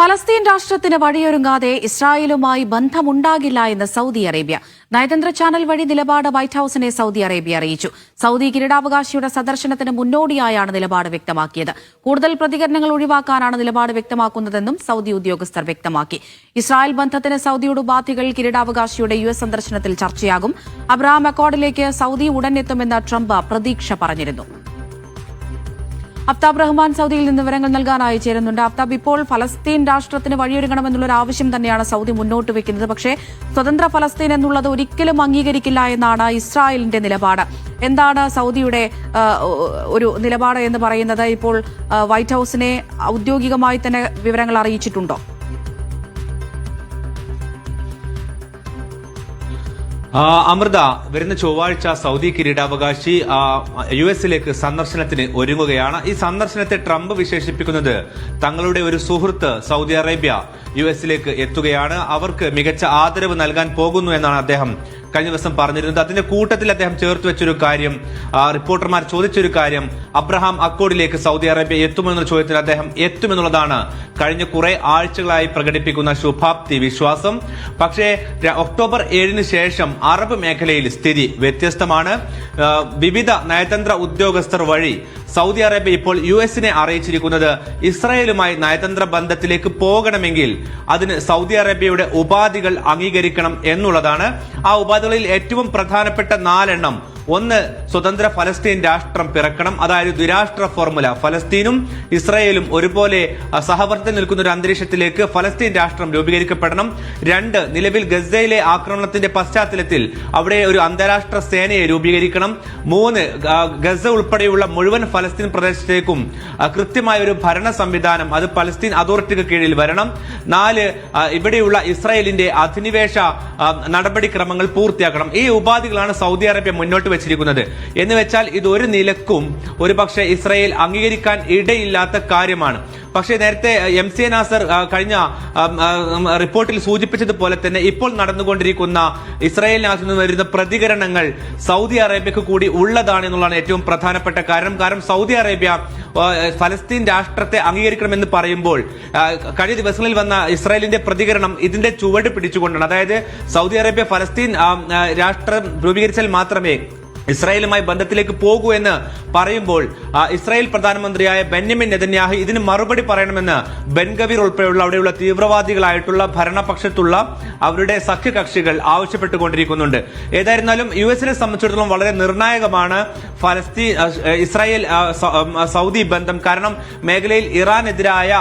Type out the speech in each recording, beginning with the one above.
ഫലസ്തീൻ രാഷ്ട്രത്തിന് വഴിയൊരുങ്ങാതെ ഇസ്രായേലുമായി ബന്ധമുണ്ടാകില്ല എന്ന് സൗദി അറേബ്യ. നയതന്ത്ര ചാനൽ വഴി നിലപാട് വൈറ്റ് ഹൌസിനെ സൗദി അറേബ്യ അറിയിച്ചു. സൗദി കിരീടാവകാശിയുടെ സന്ദർശനത്തിന് മുന്നോടിയായാണ് നിലപാട് വ്യക്തമാക്കിയത്. കൂടുതൽ പ്രതികരണങ്ങൾ ഒഴിവാക്കാനാണ് നിലപാട് വ്യക്തമാക്കുന്നതെന്നും സൗദി ഉദ്യോഗസ്ഥർ വ്യക്തമാക്കി. ഇസ്രായേൽ ബന്ധത്തിന് സൗദിയുടെ ഉപാധികൾ കിരീടാവകാശിയുടെ യുഎസ് സന്ദർശനത്തിൽ ചർച്ചയാകും. അബ്രഹാം അക്കോർഡിലേക്ക് സൗദി ഉടൻ എത്തുമെന്ന് ട്രംപ് പ്രതീക്ഷ പറഞ്ഞിരുന്നു. അഫ്താബ് റഹ്മാൻ സൗദിയിൽ നിന്ന് വിവരങ്ങൾ നൽകാനായി ചേരുന്നുണ്ട്. അഫ്താബ്, ഇപ്പോൾ ഫലസ്തീൻ രാഷ്ട്രത്തിന് വഴിയൊരുങ്ങണമെന്നുള്ളൊരു ആവശ്യം തന്നെയാണ് സൗദി മുന്നോട്ട് വെക്കുന്നത്. പക്ഷേ സ്വതന്ത്ര ഫലസ്തീൻ എന്നുള്ളത് ഒരിക്കലും അംഗീകരിക്കില്ല എന്നാണ് ഇസ്രായേലിന്റെ നിലപാട്. എന്താണ് സൗദിയുടെ ഒരു നിലപാട് എന്ന് പറയുന്നത്? ഇപ്പോൾ വൈറ്റ് ഹൌസിനെ ഔദ്യോഗികമായി തന്നെ വിവരങ്ങൾ അറിയിച്ചിട്ടുണ്ടോ? അമൃത, വരുന്ന ചൊവ്വാഴ്ച സൗദി കിരീടാവകാശി യുഎസിലേക്ക് സന്ദർശനത്തിന് ഒരുങ്ങുകയാണ്. ഈ സന്ദർശനത്തെ ട്രംപ് വിശേഷിപ്പിക്കുന്നത് തങ്ങളുടെ ഒരു സുഹൃത്ത് സൗദി അറേബ്യ യുഎസിലേക്ക് എത്തുകയാണ്, അവർക്ക് മികച്ച ആദരവ് നൽകാൻ പോകുന്നു എന്നാണ് അദ്ദേഹം കഴിഞ്ഞ ദിവസം പറഞ്ഞിരുന്നത്. അതിന്റെ കൂട്ടത്തിൽ അദ്ദേഹം ചേർത്ത് വെച്ചൊരു കാര്യം, റിപ്പോർട്ടർമാർ ചോദിച്ചൊരു കാര്യം, അബ്രഹാം അക്കോർഡിലേക്ക് സൗദി അറേബ്യ എത്തുമെന്ന ചോദ്യത്തിന് അദ്ദേഹം എത്തുമെന്നുള്ളതാണ് കഴിഞ്ഞ കുറെ ആഴ്ചകളായി പ്രകടിപ്പിക്കുന്ന ശുഭാപ്തി വിശ്വാസം. പക്ഷേ ഒക്ടോബർ 7 ശേഷം അറബ് മേഖലയിൽ സ്ഥിതി വ്യത്യസ്തമാണ്. വിവിധ നയതന്ത്ര ഉദ്യോഗസ്ഥർ വഴി സൗദി അറേബ്യ ഇപ്പോൾ യുഎസിനെ അറിയിച്ചിരിക്കുന്നത് ഇസ്രായേലുമായി നയതന്ത്ര ബന്ധത്തിലേക്ക് പോകണമെങ്കിൽ അതിന് സൗദി അറേബ്യയുടെ ഉപാധികൾ അംഗീകരിക്കണം എന്നുള്ളതാണ്. ആ ഉപാധികളിൽ ഏറ്റവും പ്രധാനപ്പെട്ട 4 എണ്ണം. ഒന്ന്, സ്വതന്ത്ര ഫലസ്തീൻ രാഷ്ട്രം പിറക്കണം, അതായത് ദ്വിരാഷ്ട്ര ഫോർമുല. ഫലസ്തീനും ഇസ്രായേലും ഒരുപോലെ സഹവർത്തിച്ച് നിൽക്കുന്ന ഒരു അന്തരീക്ഷത്തിലേക്ക് ഫലസ്തീൻ രാഷ്ട്രം രൂപീകരിക്കപ്പെടണം. 2, നിലവിൽ ഗസയിലെ ആക്രമണത്തിന്റെ പശ്ചാത്തലത്തിൽ അവിടെ ഒരു അന്താരാഷ്ട്ര സേനയെ രൂപീകരിക്കണം. 3, ഗസ ഉൾപ്പെടെയുള്ള മുഴുവൻ ഫലസ്തീൻ പ്രദേശത്തേക്കും കൃത്യമായ ഒരു ഭരണ സംവിധാനം, അത് പലസ്തീൻ അതോറിറ്റിക്ക് കീഴിൽ വരണം. 4, ഇവിടെയുള്ള ഇസ്രായേലിന്റെ അധിനിവേശ നടപടിക്രമങ്ങൾ പൂർത്തിയാക്കണം. ഈ ഉപാധികളാണ് സൗദി അറേബ്യ മുന്നോട്ട് വെച്ചിരിക്കുന്നത്. എന്ന് വെച്ചാൽ ഇതൊരു നിലക്കും ഒരുപക്ഷെ ഇസ്രായേൽ അംഗീകരിക്കാൻ ഇടയില്ലാത്ത കാര്യമാണ്. പക്ഷേ നേരത്തെ MC നാസർ കഴിഞ്ഞ റിപ്പോർട്ടിൽ സൂചിപ്പിച്ചതുപോലെ തന്നെ ഇപ്പോൾ നടന്നുകൊണ്ടിരിക്കുന്ന ഇസ്രായേലിനകത്ത് നിന്ന് വരുന്ന പ്രതികരണങ്ങൾ സൗദി അറേബ്യക്ക് കൂടി ഉള്ളതാണ് എന്നുള്ളതാണ് ഏറ്റവും പ്രധാനപ്പെട്ട കാരണം. കാരണം സൗദി അറേബ്യ ഫലസ്തീൻ രാഷ്ട്രത്തെ അംഗീകരിക്കണമെന്ന് പറയുമ്പോൾ കഴിഞ്ഞ ദിവസങ്ങളിൽ വന്ന ഇസ്രായേലിന്റെ പ്രതികരണം ഇതിന്റെ ചുവട് പിടിച്ചുകൊണ്ടാണ്. അതായത് സൗദി അറേബ്യ ഫലസ്തീൻ രാഷ്ട്രം രൂപീകരിച്ചാൽ മാത്രമേ ഇസ്രായേലുമായി ബന്ധത്തിലേക്ക് പോകൂ എന്ന് പറയുമ്പോൾ ഇസ്രായേൽ പ്രധാനമന്ത്രിയായ ബെന്യാമിൻ നെതന്യാഹു ഇതിന് മറുപടി പറയണമെന്ന് ബെൻഗവീർ ഉൾപ്പെടെയുള്ള അവിടെയുള്ള തീവ്രവാദികളായിട്ടുള്ള ഭരണപക്ഷത്തുള്ള അവരുടെ സഖ്യകക്ഷികൾ ആവശ്യപ്പെട്ടുകൊണ്ടിരിക്കുന്നുണ്ട്. ഏതായിരുന്നാലും യുഎസിനെ സംബന്ധിച്ചിടത്തോളം വളരെ നിർണായകമാണ് ഇസ്രായേൽ സൗദി ബന്ധം. കാരണം മേഖലയിൽ ഇറാനെതിരായ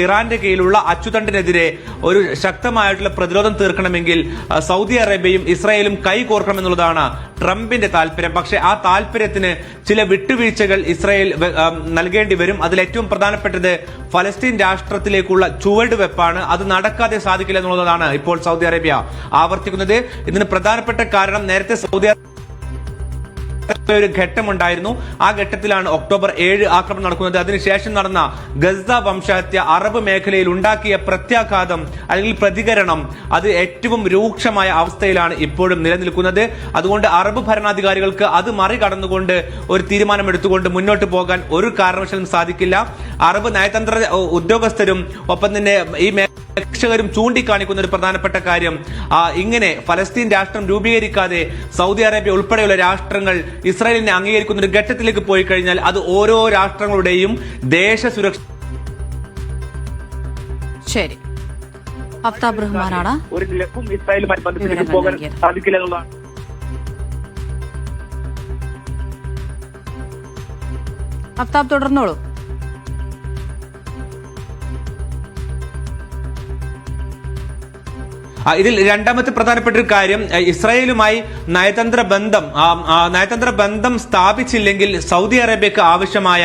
ഇറാന്റെ കീഴിലുള്ള അച്ചുതണ്ടിനെതിരെ ഒരു ശക്തമായിട്ടുള്ള പ്രതിരോധം തീർക്കണമെങ്കിൽ സൗദി അറേബ്യയും ഇസ്രായേലും കൈകോർക്കണമെന്നുള്ളതാണ് ട്രംപിന്റെ താല്പര്യം. പക്ഷേ ആ താല്പര്യത്തിന് ചില വിട്ടുവീഴ്ചകൾ ഇസ്രായേൽ നൽകേണ്ടി വരും. അതിൽ ഏറ്റവും പ്രധാനപ്പെട്ടത് ഫലസ്തീൻ രാഷ്ട്രത്തിലേക്കുള്ള ചുവടുവെപ്പാണ്. അത് നടക്കാതെ സാധിക്കില്ല എന്നുള്ളതാണ് ഇപ്പോൾ സൗദി അറേബ്യ ആവർത്തിക്കുന്നത്. ഇതിന് പ്രധാനപ്പെട്ട കാരണം നേരത്തെ സൗദി ഒരു ഘട്ടമുണ്ടായിരുന്നു. ആ ഘട്ടത്തിലാണ് ഒക്ടോബർ 7 ആക്രമണം നടക്കുന്നത്. അതിനുശേഷം നടന്ന ഗസ വംശഹത്യ അറബ് മേഖലയിൽ ഉണ്ടാക്കിയ പ്രത്യാഘാതം അല്ലെങ്കിൽ പ്രതികരണം അത് ഏറ്റവും രൂക്ഷമായ അവസ്ഥയിലാണ് ഇപ്പോഴും നിലനിൽക്കുന്നത്. അതുകൊണ്ട് അറബ് ഭരണാധികാരികൾക്ക് അത് മറികടന്നുകൊണ്ട് ഒരു തീരുമാനമെടുത്തുകൊണ്ട് മുന്നോട്ട് പോകാൻ ഒരു കാരണവശാലും സാധിക്കില്ല. അറബ് നയതന്ത്ര ഉദ്യോഗസ്ഥരും ഒപ്പം തന്നെ ഈ രക്ഷകരും ചൂണ്ടിക്കാണിക്കുന്ന ഒരു പ്രധാനപ്പെട്ട കാര്യം, ഇങ്ങനെ ഫലസ്തീൻ രാഷ്ട്രം രൂപീകരിക്കാതെ സൗദി അറേബ്യ ഉൾപ്പെടെയുള്ള രാഷ്ട്രങ്ങൾ ഇസ്രായേലിനെ അംഗീകരിക്കുന്ന ഒരു ഘട്ടത്തിലേക്ക് പോയി കഴിഞ്ഞാൽ അത് ഓരോ രാഷ്ട്രങ്ങളുടെയും ദേശസുരക്ഷ. ശരി, അഫ്താബ് റഹ്മാനാണ് ഒരു നിലക്കും ഇസ്രായേലുമായി ബന്ധത്തിലേക്ക് പോകാൻ സാധിക്കില്ല എന്നുള്ളതാണ്. അഫ്താബ് തുടർന്നോളൂ. ഇതിൽ രണ്ടാമത്തെ പ്രധാനപ്പെട്ട ഒരു കാര്യം, ഇസ്രായേലുമായി നയതന്ത്ര ബന്ധം സ്ഥാപിച്ചില്ലെങ്കിൽ സൗദി അറേബ്യക്ക് ആവശ്യമായ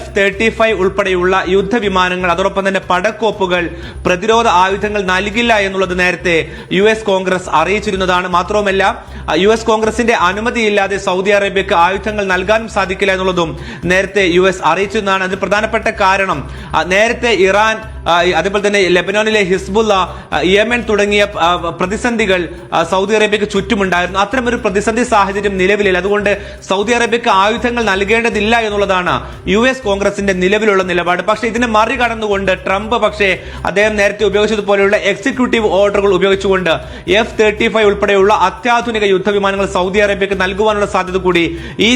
F-35 ഉൾപ്പെടെയുള്ള യുദ്ധവിമാനങ്ങൾ, അതോടൊപ്പം തന്നെ പടക്കോപ്പുകൾ, പ്രതിരോധ ആയുധങ്ങൾ നൽകില്ല എന്നുള്ളത് നേരത്തെ US കോൺഗ്രസ് അറിയിച്ചിരുന്നതാണ്. മാത്രവുമല്ല US കോൺഗ്രസിന്റെ അനുമതിയില്ലാതെ സൗദി അറേബ്യക്ക് ആയുധങ്ങൾ നൽകാനും സാധിക്കില്ല എന്നുള്ളതും നേരത്തെ US അറിയിച്ചിരുന്നതാണ്. അതിന് പ്രധാനപ്പെട്ട കാരണം നേരത്തെ ഇറാൻ അതേപോലെ തന്നെ ലെബനോനിലെ ഹിസ്ബുള്ള, യമൻ തുടങ്ങിയ പ്രതിസന്ധികൾ സൗദി അറേബ്യക്ക് ചുറ്റുമുണ്ടായിരുന്നു. അത്തരമൊരു പ്രതിസന്ധി സാഹചര്യം നിലവിലില്ല. അതുകൊണ്ട് സൗദി അറേബ്യക്ക് ആയുധങ്ങൾ നൽകേണ്ടതില്ല എന്നുള്ളതാണ് US കോൺഗ്രസിന്റെ നിലവിലുള്ള നിലപാട്. പക്ഷേ ഇതിനെ മറികടന്നുകൊണ്ട് ട്രംപ് അദ്ദേഹം നേരത്തെ ഉപയോഗിച്ചതുപോലെയുള്ള എക്സിക്യൂട്ടീവ് ഓർഡറുകൾ ഉപയോഗിച്ചുകൊണ്ട് F-35 ഉൾപ്പെടെയുള്ള അത്യാധുനിക യുദ്ധവിമാനങ്ങൾ സൗദി അറേബ്യക്ക് നൽകുവാനുള്ള സാധ്യത കൂടി ഈ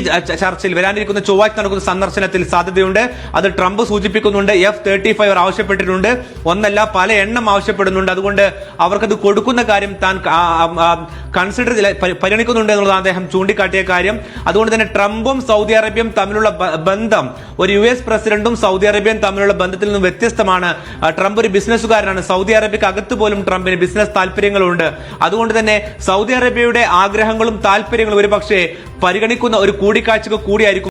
ചർച്ചയിൽ വരാനിരിക്കുന്ന ചൊവ്വാഴ്ച നടക്കുന്ന സന്ദർശനത്തിൽ സാധ്യതയുണ്ട്. അത് ട്രംപ് സൂചിപ്പിക്കുന്നുണ്ട്. F-35 ആവശ്യപ്പെട്ടിട്ടുണ്ട്, ഒന്നല്ല പല എണ്ണം ആവശ്യപ്പെടുന്നുണ്ട്. അതുകൊണ്ട് അവർക്കത് കൊടുക്കുന്ന കാര്യം താൻ പരിഗണിക്കുന്നുണ്ട് എന്നുള്ളതാണ് അദ്ദേഹം ചൂണ്ടിക്കാട്ടിയ കാര്യം. അതുകൊണ്ട് തന്നെ ട്രംപും സൗദി അറേബ്യയും തമ്മിലുള്ള ബന്ധം ഒരു US പ്രസിഡന്റും സൗദി അറേബ്യയും തമ്മിലുള്ള ബന്ധത്തിൽ നിന്നും വ്യത്യസ്തമാണ്. ട്രംപ് ഒരു ബിസിനസ്സുകാരനാണ്. സൗദി അറേബ്യക്ക് അകത്ത് പോലും ട്രംപിന് ബിസിനസ് താല്പര്യങ്ങളുണ്ട്. അതുകൊണ്ട് തന്നെ സൗദി അറേബ്യയുടെ ആഗ്രഹങ്ങളും താല്പര്യങ്ങളും ഒരുപക്ഷെ പരിഗണിക്കുന്ന ഒരു കൂടിക്കാഴ്ചക്ക് കൂടിയായിരിക്കും